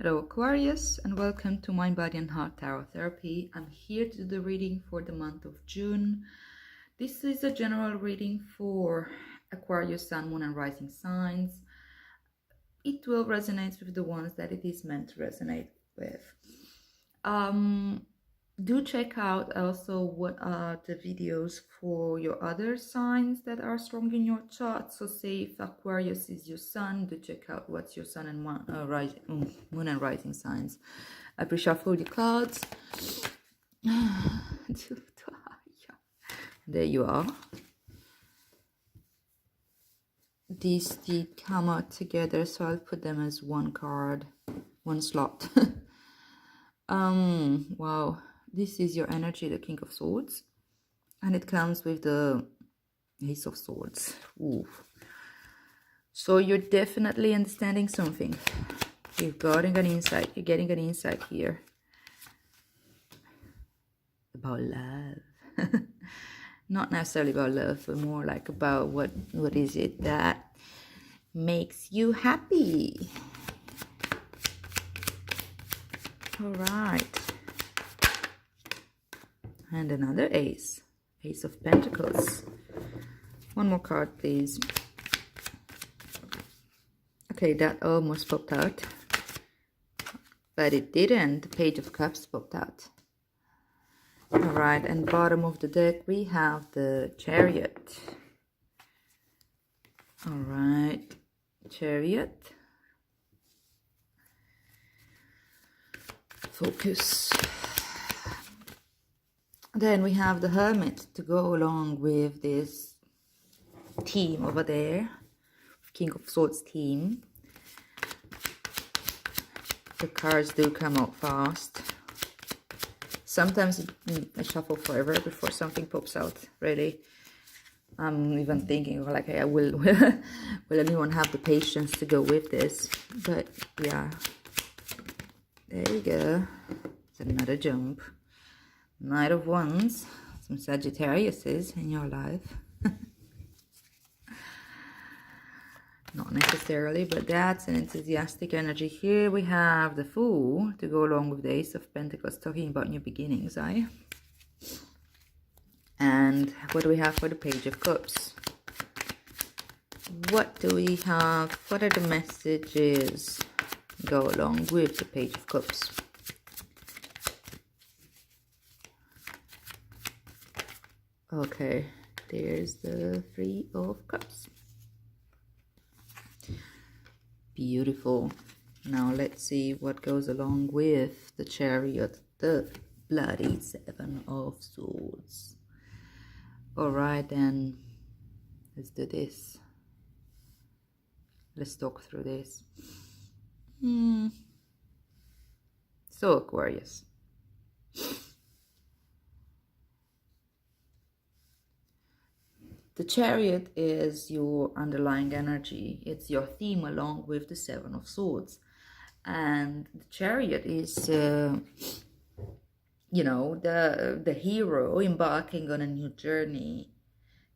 Hello Aquarius, and welcome to Mind, Body and Heart Tarot Therapy. I'm here to do the reading for the month of June. This is a general reading for Aquarius, Sun, Moon and Rising signs. It will resonate with the ones that it is meant to resonate with. Do check out also what are the videos for your other signs that are strong in your chart. So say if Aquarius is your sun, do check out what's your sun and moon and rising signs. I pre-shuffle the cards. There you are. These did come out together, so I'll put them as one card, one slot. Wow. This is your energy, the King of Swords, and it comes with the Ace of Swords. Ooh. So you're definitely understanding something. You're getting an insight. You're getting an insight here about love. Not necessarily about love, but more like about what is it that makes you happy. All right. And another ace. Ace of Pentacles. One more card, please. Okay, that almost popped out. But it didn't. The Page of Cups popped out. Alright, and bottom of the deck we have the Chariot. Alright, Chariot. Focus. Then we have the Hermit to go along with this team over there. King of Swords team. The cards do come out fast. Sometimes I shuffle forever before something pops out, really. I'm even thinking, like, hey, will anyone have the patience to go with this? But, yeah. There we go. It's another jump. Knight of Wands. Some Sagittariuses in your life. Not necessarily, but that's an enthusiastic energy. Here we have the Fool to go along with the Ace of Pentacles, talking about new beginnings, And what do we have for the Page of Cups? What do we have? What are the messages go along with the Page of Cups? Okay, there's the Three of Cups. Beautiful. Now let's see what goes along with the Chariot, the bloody Seven of Swords. Alright then, let's do this. Let's talk through this. So Aquarius. The Chariot is your underlying energy. It's your theme along with the Seven of Swords. And the Chariot is, you know, the hero embarking on a new journey.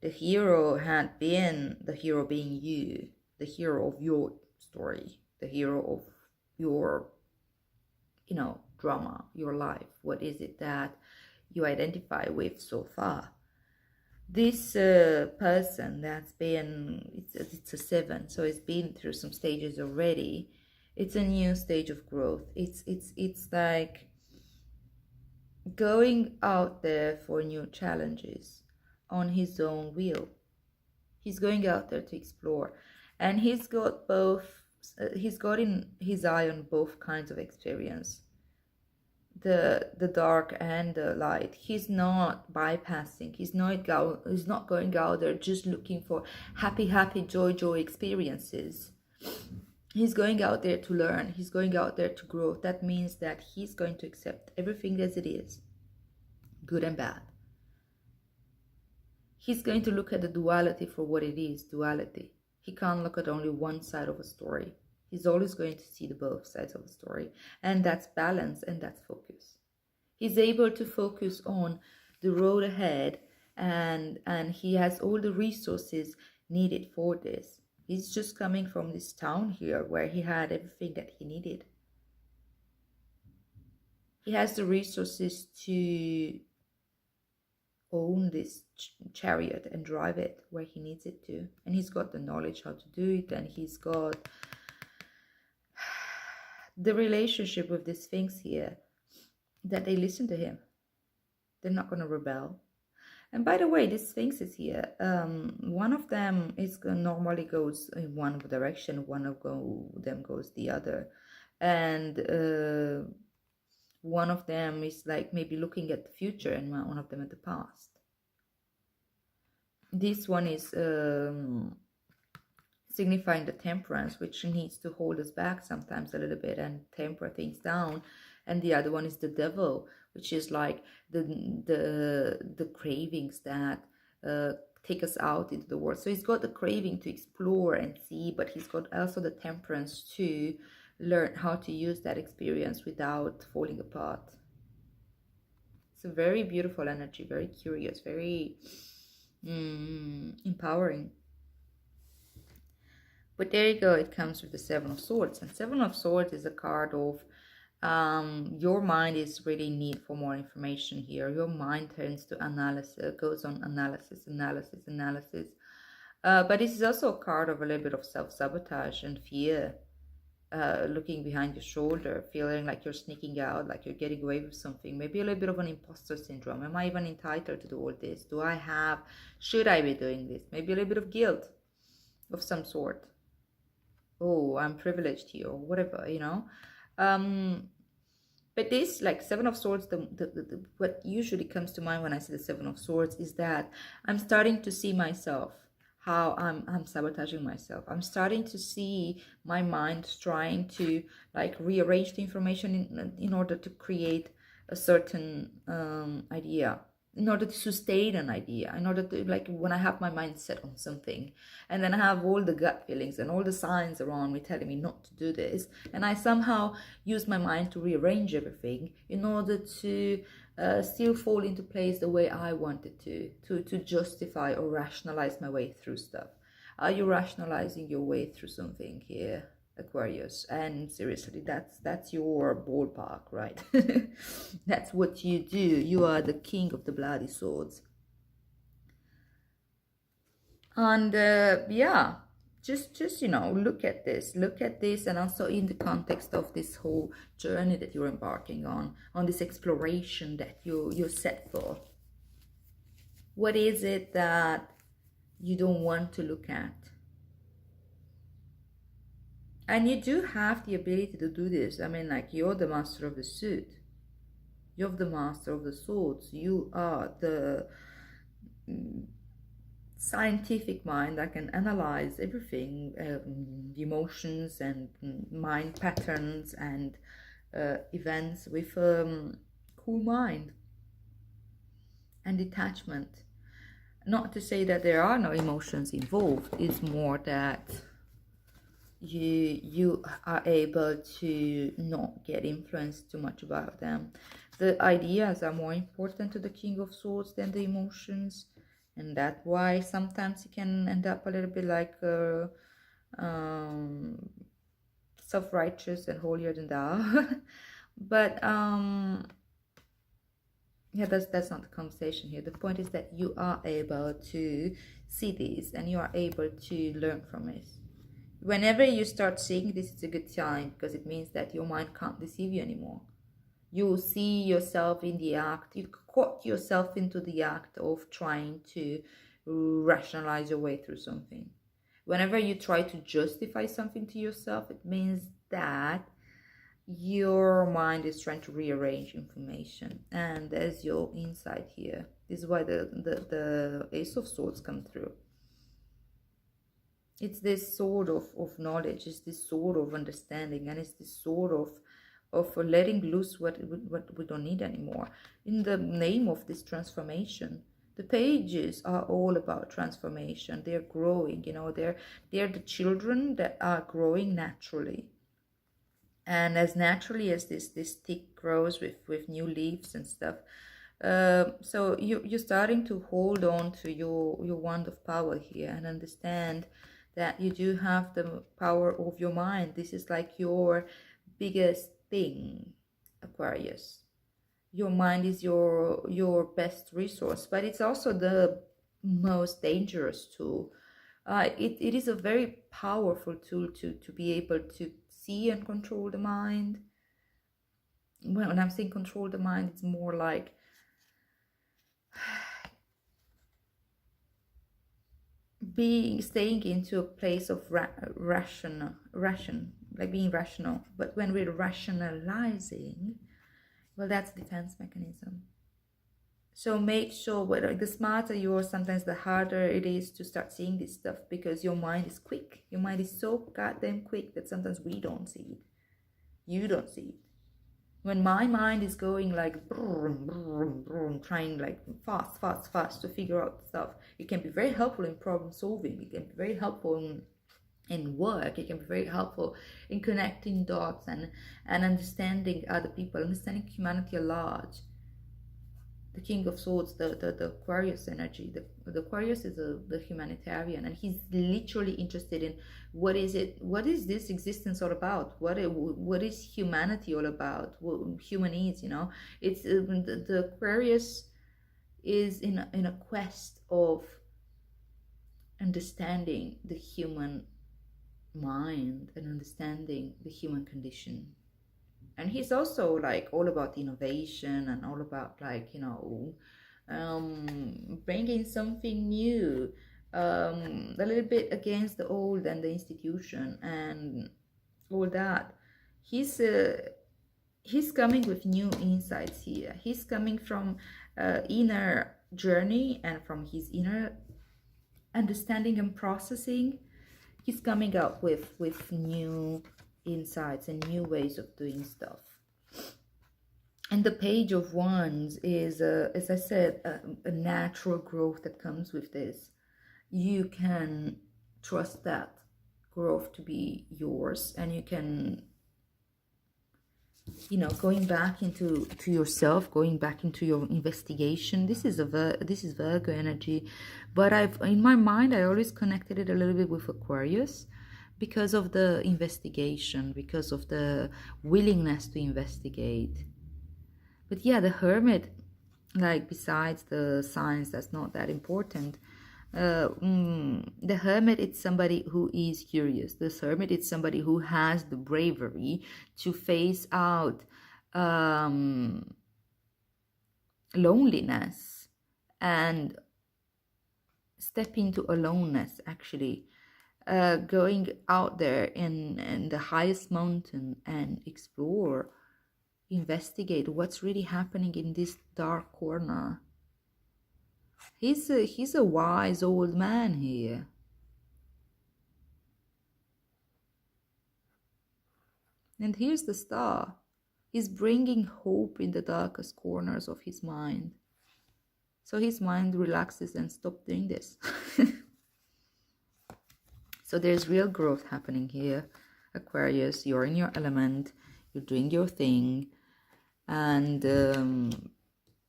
The hero had been, the hero being you, the hero of your story, the hero of your, you know, drama, your life. What is it that you identify with so far? This person that's been, it's a 7, so it's been through some stages already. It's a new stage of growth. It's like going out there for new challenges on his own will. He's going out there to explore, and he's got both. He's got in his eye on both kinds of experience. The dark and the light. He's not bypassing. He's not going out there just looking for happy joy experiences. He's going out there to learn. He's going out there to grow. That means that he's going to accept everything as it is, good and bad. He's going to look at the duality for what it is, duality. He can't look at only one side of a story. He's always going to see the both sides of the story. And that's balance and that's focus. He's able to focus on the road ahead, and he has all the resources needed for this. He's just coming from this town here where he had everything that he needed. He has the resources to own this chariot and drive it where he needs it to. And he's got the knowledge how to do it, and he's got the relationship with the Sphinx here, that they listen to him. They're not going to rebel. And by the way, this Sphinx is here. One of them is normally goes in one direction, one of them goes the other. And one of them is like maybe looking at the future, and one of them at the past. This one is signifying the temperance, which needs to hold us back sometimes a little bit and temper things down. And the other one is the devil, which is like the cravings that take us out into the world. So he's got the craving to explore and see, but he's got also the temperance to learn how to use that experience without falling apart. It's a very beautiful energy, very curious, very empowering. But there you go, it comes with the Seven of Swords. And Seven of Swords is a card of your mind is really in need for more information here. Your mind turns to analysis, goes on analysis. But this is also a card of a little bit of self-sabotage and fear. Looking behind your shoulder, feeling like you're sneaking out, like you're getting away with something. Maybe a little bit of an imposter syndrome. Am I even entitled to do all this? Should I be doing this? Maybe a little bit of guilt of some sort. Oh, I'm privileged here, or whatever, you know. But this, like Seven of Swords, what usually comes to mind when I see the Seven of Swords is that I'm starting to see myself, how I'm sabotaging myself. I'm starting to see my mind trying to like rearrange the information in order to create a certain idea, in order to sustain an idea, in order to, like, when I have my mind set on something and then I have all the gut feelings and all the signs around me telling me not to do this, and I somehow use my mind to rearrange everything in order to still fall into place the way I wanted to justify or rationalize my way through stuff. Are you rationalizing your way through something here, Aquarius? And seriously, that's your ballpark, right? That's what you do. You are the king of the bloody swords. And yeah, just you know, look at this, and also in the context of this whole journey that you're embarking on this exploration that you're set for. What is it that you don't want to look at? And you do have the ability to do this. I mean, like, you're the master of the suit, you're the master of the swords, you are the scientific mind that can analyze everything, emotions and mind patterns and events with cool mind and detachment. Not to say that there are no emotions involved, it's more that you are able to not get influenced too much about them. The ideas are more important to the King of Swords than the emotions, and that's why sometimes you can end up a little bit like self-righteous and holier than thou. But yeah, that's not the conversation here. The point is that you are able to see this and you are able to learn from it. Whenever you start seeing this, it's a good sign, because it means that your mind can't deceive you anymore. You see yourself in the act, you caught yourself into the act of trying to rationalize your way through something. Whenever you try to justify something to yourself, it means that your mind is trying to rearrange information, and there's your insight here. This is why the Ace of Swords come through. It's this sort of knowledge, it's this sort of understanding, and it's this sort of letting loose what we don't need anymore, in the name of this transformation. The pages are all about transformation. They're growing, you know, they're the children that are growing naturally. And as naturally as this stick grows with new leaves and stuff, so you're starting to hold on to your wand of power here, and understand that you do have the power of your mind. This is like your biggest thing, Aquarius. Your mind is your best resource, but it's also the most dangerous tool. It is a very powerful tool to be able to see and control the mind. When I'm saying control the mind, it's more like staying into a place of like being rational. But when we're rationalizing, well, that's defense mechanism. So make sure, like, the smarter you are, sometimes the harder it is to start seeing this stuff, because your mind is quick. Your mind is so goddamn quick that sometimes we don't see it. You don't see it. When my mind is going like brum, brum, brum, trying like fast to figure out stuff, it can be very helpful in problem solving. It can be very helpful in work. It can be very helpful in connecting dots and understanding other people, understanding humanity at large. The King of Swords, the Aquarius energy. The Aquarius is the humanitarian, and he's literally interested in what is this existence all about? What is humanity all about? What human is, It's the Aquarius is in a quest of understanding the human mind and understanding the human condition. And he's also like all about innovation and all about like bringing something new, a little bit against the old and the institution and all that. He's coming with new insights here. He's coming from inner journey and from his inner understanding and processing. He's coming up with new insights and new ways of doing stuff. And the Page of Wands is, as I said, a natural growth that comes with this. You can trust that growth to be yours, and you can, going back into yourself, going back into your investigation. This is Virgo energy, but in my mind I always connected it a little bit with Aquarius, because of the investigation, because of the willingness to investigate. But yeah, the Hermit, like, besides the signs, that's not that important. The Hermit is somebody who is curious. The Hermit is somebody who has the bravery to face out loneliness and step into aloneness, actually. Going out there in the highest mountain and explore, investigate what's really happening in this dark corner. He's a wise old man here. And here's the star. He's bringing hope in the darkest corners of his mind. So his mind relaxes and stops doing this. So there's real growth happening here. Aquarius, you're in your element, you're doing your thing, and it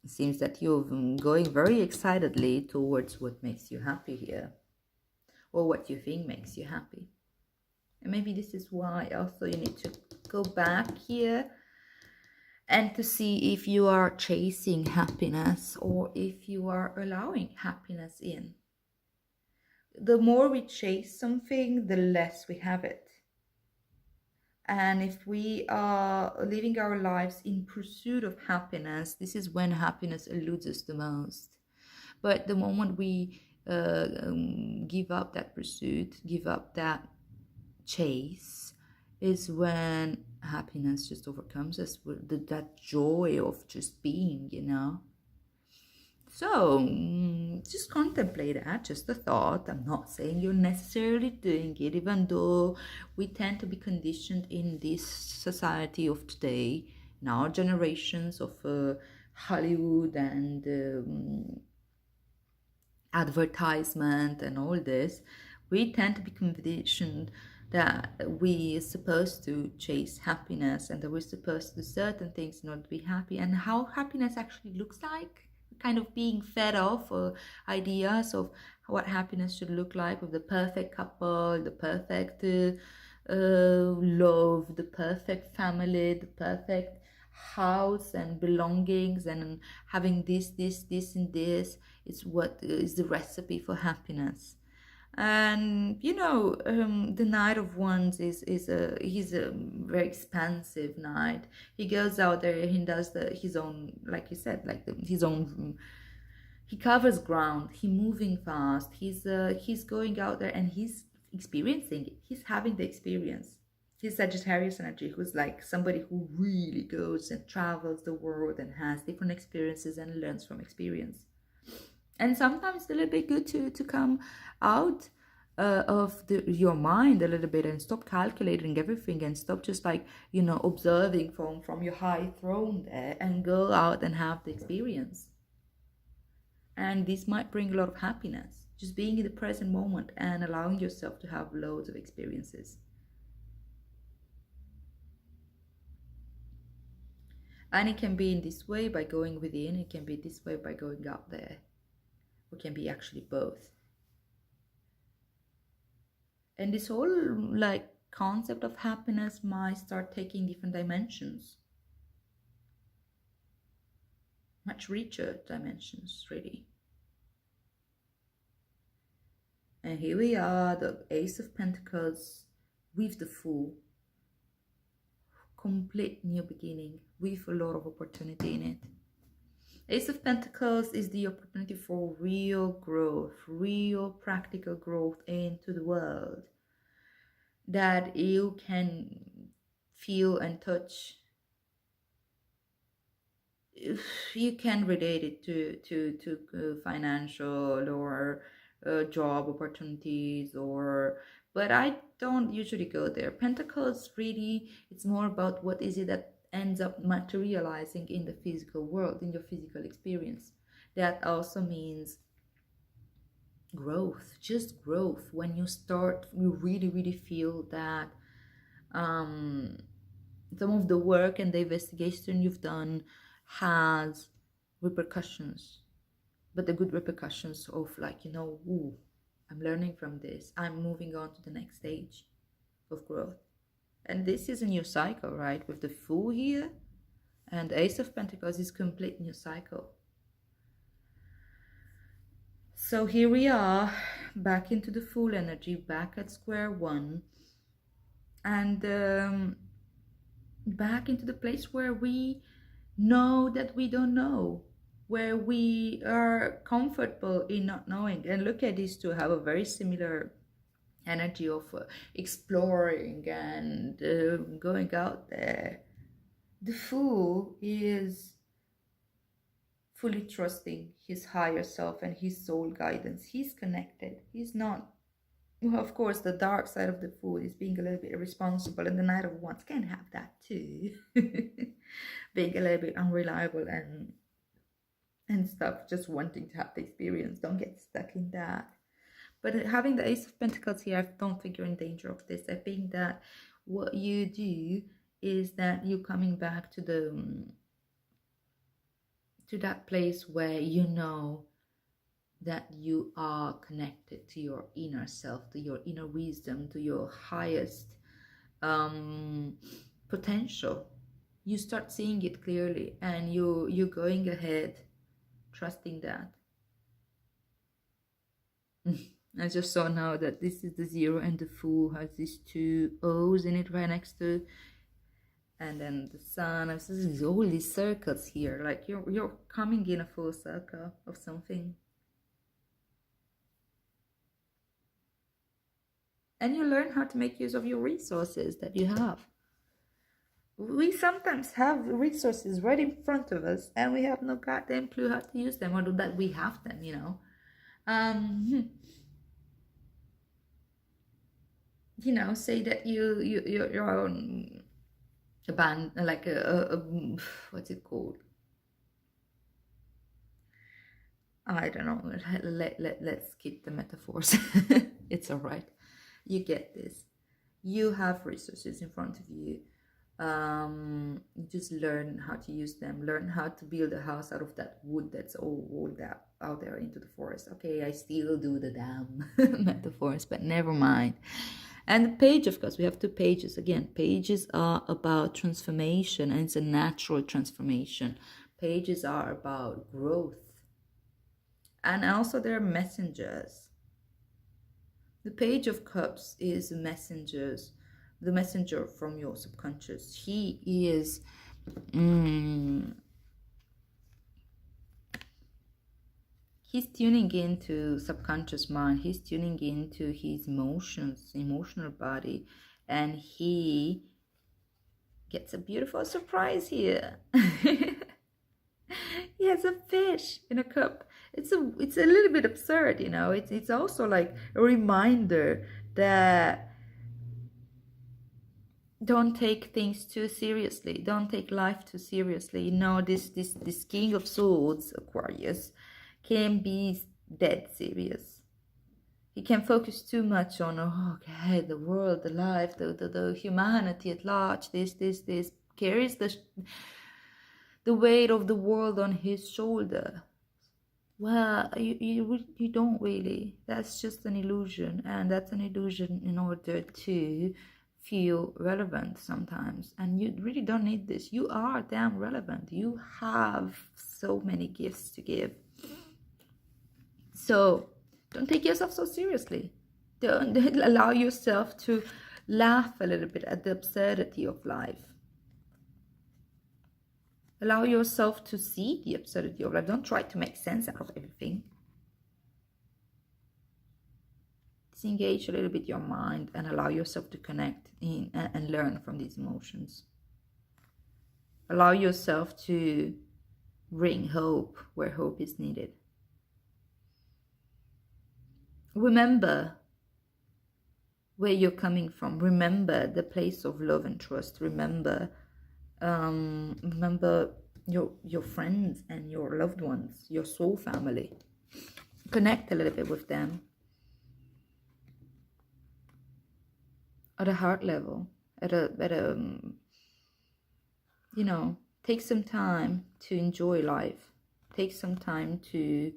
seems that you're going very excitedly towards what makes you happy here, or what you think makes you happy. And maybe this is why also you need to go back here and to see if you are chasing happiness or if you are allowing happiness in. The more we chase something, the less we have it. And if we are living our lives in pursuit of happiness, this is when happiness eludes us the most. But the moment we give up that pursuit, give up that chase, is when happiness just overcomes us, with that joy of just being, So just contemplate that, just a thought. I'm not saying you're necessarily doing it, even though we tend to be conditioned in this society of today, in our generations of Hollywood and advertisement and all this. We tend to be conditioned that we are supposed to chase happiness and that we're supposed to do certain things in order to be happy, and how happiness actually looks like. Kind of being fed off ideas of what happiness should look like, with the perfect couple, the perfect love, the perfect family, the perfect house and belongings and having this and this is what is the recipe for happiness. And the Knight of Wands is a he's a very expansive knight. He goes out there, he does his own, like you said, like his own. He covers ground. He moving fast. He's going out there and he's experiencing it. He's having the experience. He's Sagittarius energy, who's like somebody who really goes and travels the world and has different experiences and learns from experience. And sometimes it's a little bit good to come out of your mind a little bit and stop calculating everything and stop just like observing from your high throne there and go out and have the experience. And this might bring a lot of happiness, just being in the present moment and allowing yourself to have loads of experiences. And it can be in this way by going within, it can be this way by going out there. Or can be actually both. And this whole like concept of happiness might start taking different dimensions. Much richer dimensions, really. And here we are, the Ace of Pentacles with the Fool. Complete new beginning with a lot of opportunity in it. Ace of Pentacles is the opportunity for real growth, real practical growth into the world that you can feel and touch. You can relate it to financial or job opportunities, but I don't usually go there. Pentacles, really, it's more about what is it that ends up materializing in the physical world, in your physical experience. That also means growth, just growth. When you start, you really feel that some of the work and the investigation you've done has repercussions, but the good repercussions of like, ooh, I'm learning from this, I'm moving on to the next stage of growth. And this is a new cycle, right? With the Fool here and Ace of Pentacles is complete new cycle. So here we are, back into the Fool energy, back at square one, and back into the place where we know that we don't know, where we are comfortable in not knowing. And look at these two have a very similar energy of exploring and going out there. The Fool is fully trusting his higher self and his soul guidance. He's connected. He's not, well, of course, the dark side of the Fool is being a little bit irresponsible, and the Knight of Wands can have that too. Being a little bit unreliable and stuff, just wanting to have the experience. Don't get stuck in that. But having the Ace of Pentacles here, I don't think you're in danger of this. I think that what you do is that you're coming back to that place where you know that you are connected to your inner self, to your inner wisdom, to your highest potential. You start seeing it clearly, and you're going ahead, trusting that. I just saw now that this is the 0 and the Fool has these two O's in it right next to, and then the Sun. I'm seeing all these circles here, like you're coming in a full circle of something. And you learn how to make use of your resources that you have. We sometimes have resources right in front of us and we have no goddamn clue how to use them, or that we have them, say that you're on a band, like a what's it called? I don't know. Let's skip the metaphors. It's all right. You get this. You have resources in front of you. Just learn how to use them. Learn how to build a house out of that wood that's all that out there into the forest. Okay, I still do the damn metaphors, but never mind. And the Page of Cups, we have two pages. Again, pages are about transformation, and it's a natural transformation. Pages are about growth. And also they're messengers. The Page of Cups is the messenger from your subconscious. He is he's tuning into subconscious mind. He's tuning into his emotions, emotional body, and he gets a beautiful surprise here. He has a fish in a cup. It's a little bit absurd, you know. It's also like a reminder that don't take things too seriously. Don't take life too seriously. You know, this King of Swords, Aquarius, can be dead serious. He can focus too much on, oh, okay, the world, the life, the humanity at large. This carries the weight of the world on his shoulder. Well, you don't really. That's just an illusion, and that's an illusion in order to feel relevant sometimes. And you really don't need this. You are damn relevant. You have so many gifts to give. So don't take yourself so seriously. Don't allow yourself to laugh a little bit at the absurdity of life. Allow yourself to see the absurdity of life. Don't try to make sense out of everything. Disengage a little bit your mind and allow yourself to connect in and learn from these emotions. Allow yourself to bring hope where hope is needed. Remember where you're coming from. Remember the place of love and trust. Remember your friends and your loved ones, your soul family. Connect a little bit with them at a heart level, you know, take some time to enjoy life. Take some time to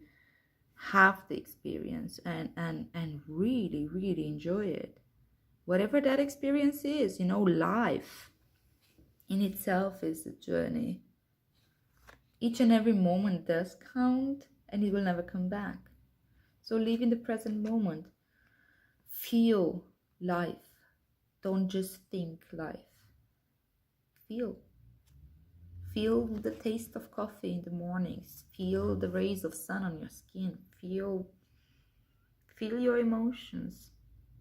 have the experience and really, really enjoy it. Whatever that experience is, you know, life in itself is a journey. Each and every moment does count, and it will never come back. So live in the present moment. Feel life. Don't just think life. Feel. Feel the taste of coffee in the mornings. Feel the rays of sun on your skin. Feel your emotions.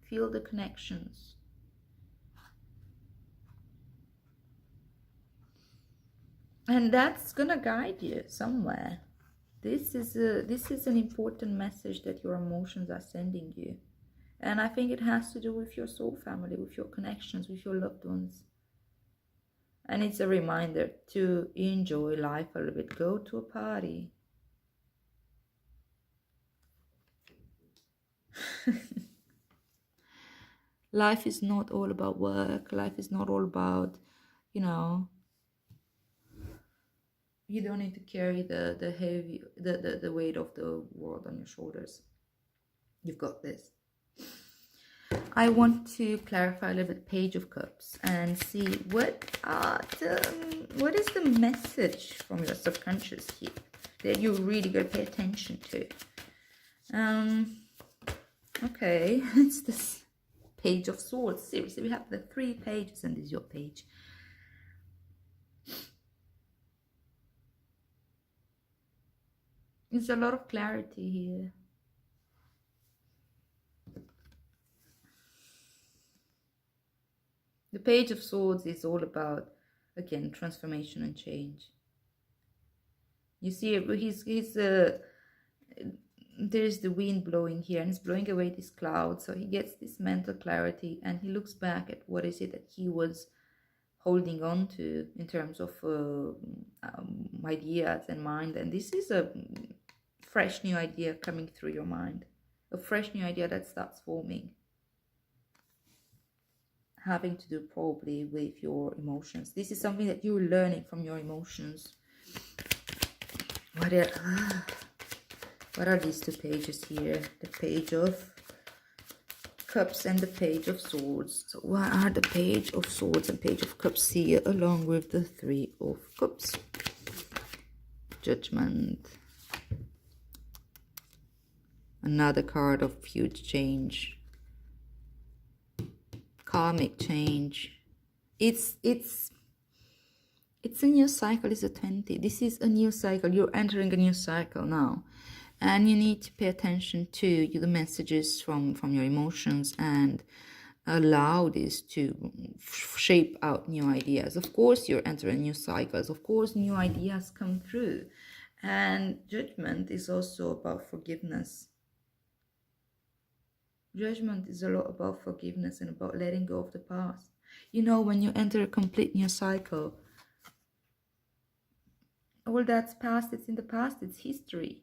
Feel the connections. And that's gonna guide you somewhere. This is an important message that your emotions are sending you. And I think it has to do with your soul family, with your connections, with your loved ones. And it's a reminder to enjoy life a little bit. Go to a party. Life is not all about work. Life is not all about, you know, you don't need to carry the weight of the world on your shoulders. You've got this. I want to clarify a little bit Page of Cups and see what is the message from your subconscious here that you really got to pay attention to. Okay, it's this Page of Swords. Seriously, we have the 3 pages, and this is your page. There's a lot of clarity here. The Page of Swords is all about, again, transformation and change. You see, there's the wind blowing here, and it's blowing away this cloud, so he gets this mental clarity, and he looks back at what is it that he was holding on to in terms of ideas and mind. And this is a fresh new idea coming through your mind, a fresh new idea that starts forming, having to do probably with your emotions. This is something that you're learning from your emotions. What are these 2 pages here? The Page of Cups and the Page of Swords. So why are the Page of Swords and Page of Cups here along with the Three of Cups? Judgment. Another card of huge change. Karmic change. It's a new cycle. It's a 20. This is a new cycle. You're entering a new cycle now. And you need to pay attention to the messages from your emotions and allow this to shape out new ideas. Of course, you're entering new cycles. Of course, new ideas come through. And Judgment is also about forgiveness. Judgment is a lot about forgiveness and about letting go of the past. You know, when you enter a complete new cycle, all that's past, it's in the past, it's history.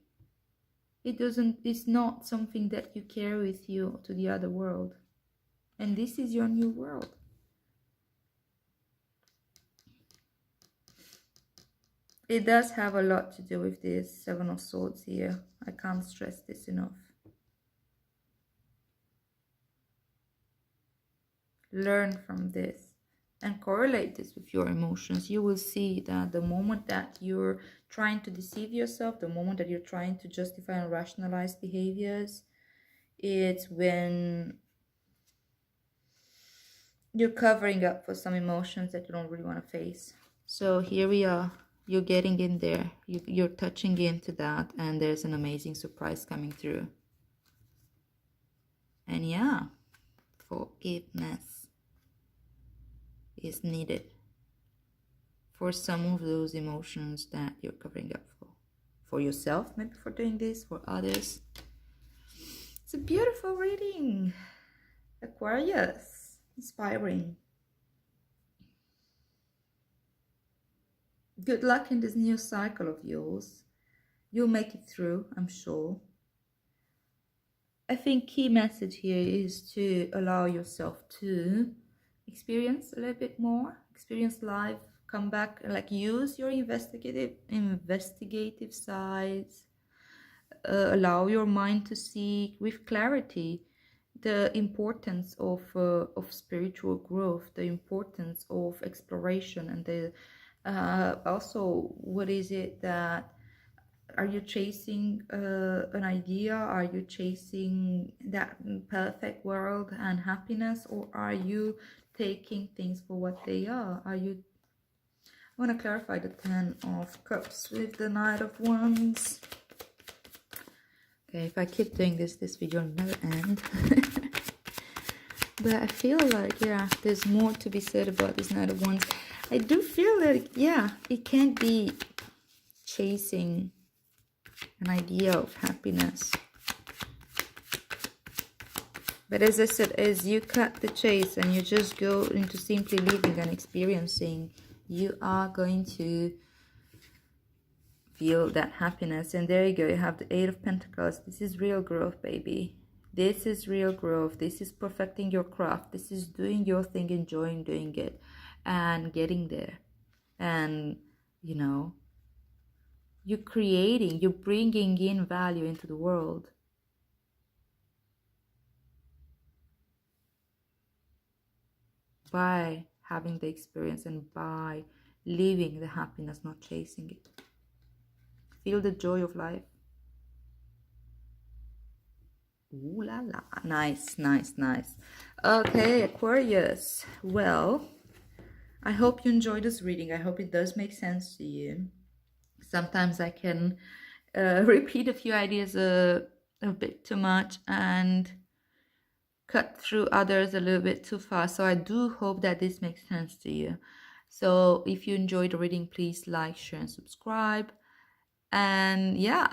It's not something that you carry with you to the other world. And this is your new world. It does have a lot to do with this Seven of Swords here. I can't stress this enough. Learn from this and correlate this with your emotions. You will see that the moment that you're trying to deceive yourself, the moment that you're trying to justify and rationalize behaviors, it's when you're covering up for some emotions that you don't really want to face. So here we are. You're getting in there. You're touching into that, and there's an amazing surprise coming through. And yeah, forgiveness is needed for some of those emotions that you're covering up for. For yourself, maybe for doing this, for others. It's a beautiful reading. Aquarius. Inspiring. Good luck in this new cycle of yours. You'll make it through, I'm sure. I think key message here is to allow yourself to experience a little bit more, experience life, come back, like use your investigative sides, allow your mind to see with clarity the importance of spiritual growth, the importance of exploration, and the also, what is it that, are you chasing an idea? Are you chasing that perfect world and happiness? Or are you taking things for what they are? I want to clarify the Ten of Cups with the Knight of Wands. Okay, if I keep doing this video will never end. But I feel like, yeah, there's more to be said about this Knight of Wands. I do feel like, yeah, it can't be chasing an idea of happiness. But as I said, as you cut the chase and you just go into simply living and experiencing, you are going to feel that happiness. And there you go, you have the Eight of Pentacles. This is real growth, baby. This is real growth. This is perfecting your craft. This is doing your thing, enjoying doing it, and getting there. And, you know, you're creating, you're bringing in value into the world. By having the experience and by living the happiness, not chasing it. Feel the joy of life. Ooh la la. Nice, nice, nice. Okay, Aquarius. Well, I hope you enjoyed this reading. I hope it does make sense to you. Sometimes I can repeat a few ideas a bit too much and cut through others a little bit too fast. So I do hope that this makes sense to you. So if you enjoyed the reading, please like, share, and subscribe. And yeah,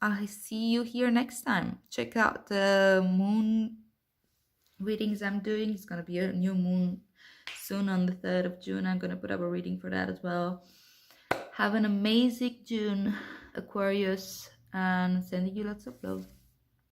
I see you here next time. Check out the moon readings I'm doing. It's going to be a new moon soon on the 3rd of June. I'm going to put up a reading for that as well. Have an amazing June, Aquarius, and sending you lots of love.